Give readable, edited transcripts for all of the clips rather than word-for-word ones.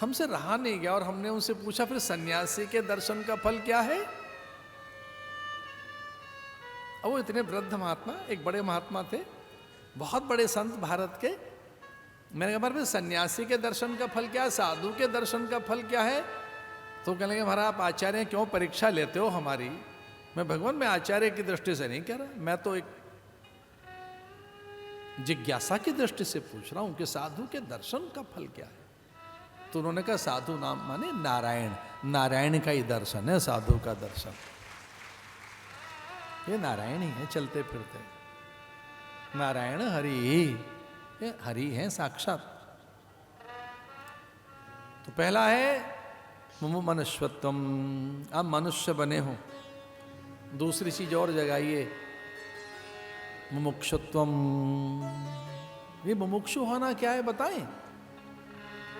हमसे रहा नहीं गया और हमने उनसे पूछा फिर सन्यासी के दर्शन का फल क्या है। और वो इतने वृद्ध महात्मा, एक बड़े महात्मा थे, बहुत बड़े संत भारत के। मैंने कहा फिर सन्यासी के दर्शन का फल क्या है, साधु के दर्शन का फल क्या है। तो कहने लगे महाराज आप आचार्य क्यों परीक्षा लेते हो हमारी। मैं भगवान मैं आचार्य की दृष्टि से नहीं कह रहा, मैं तो एक जिज्ञासा की दृष्टि से पूछ रहा हूं कि साधु के दर्शन का फल क्या है। तो उन्होंने कहा साधु नाम माने नारायण, नारायण का ही दर्शन है साधु का दर्शन। ये नारायण ही है चलते फिरते, नारायण हरि, ये हरि है साक्षात। तो पहला है मुमु मनुष्यत्वम, आप मनुष्य बने हो। दूसरी चीज और जगाइए मुमुक्षुत्वम। ये मुमुक्षु होना क्या है बताएं।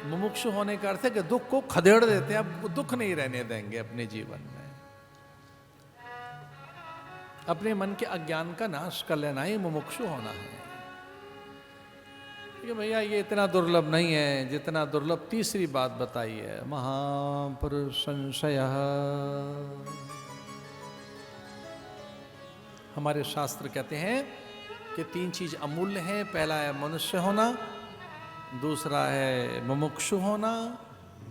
मुमुक्षु होने का अर्थ है कि दुख को खदेड़ देते हैं, अब दुख नहीं रहने देंगे अपने जीवन में, अपने मन के अज्ञान का नाश कर लेना ही मुमुक्षु होना है। कि भैया ये इतना दुर्लभ नहीं है जितना दुर्लभ तीसरी बात बताई है, महापुरुष संशय। हमारे शास्त्र कहते हैं कि तीन चीज अमूल्य है। पहला है मनुष्य होना, दूसरा है मुमुक्षु होना,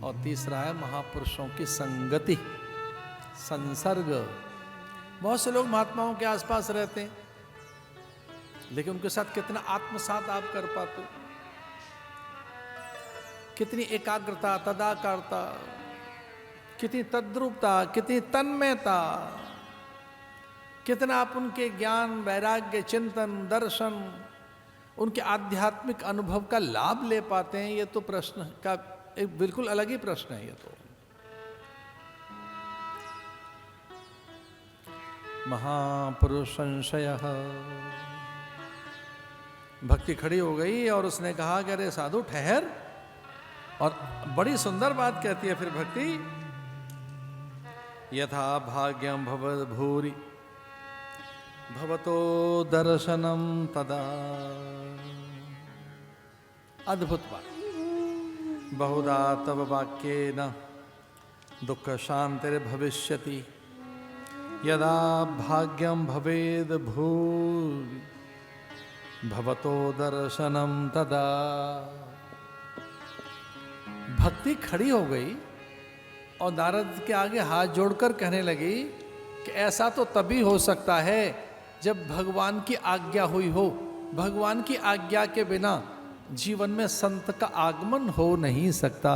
और तीसरा है महापुरुषों की संगति, संसर्ग। बहुत से लोग महात्माओं के आसपास रहते हैं, लेकिन उनके साथ कितना आत्मसात आप कर पाते हो, कितनी एकाग्रता, तदाकारता, कितनी तद्रुपता, कितनी तन्मयता, कितना आप उनके ज्ञान, वैराग्य, चिंतन, दर्शन, उनके आध्यात्मिक अनुभव का लाभ ले पाते हैं। ये तो प्रश्न का एक बिल्कुल अलग ही प्रश्न है। ये तो महापुरुष संशय। भक्ति खड़ी हो गई और उसने कहा कि अरे साधु ठहर। और बड़ी सुंदर बात कहती है फिर भक्ति, यथा भाग्यम भव भूरि भवतो दर्शनम तदा। अद्भुत बात। बहुधा तव वाक्येन दुख शांतिर भविष्यति यदा भाग्यम भवेद भूरि भवतो दर्शनम तदा। भक्ति खड़ी हो गई और नारद के आगे हाथ जोड़कर कहने लगी कि ऐसा तो तभी हो सकता है जब भगवान की आज्ञा हुई हो। भगवान की आज्ञा के बिना जीवन में संत का आगमन हो नहीं सकता।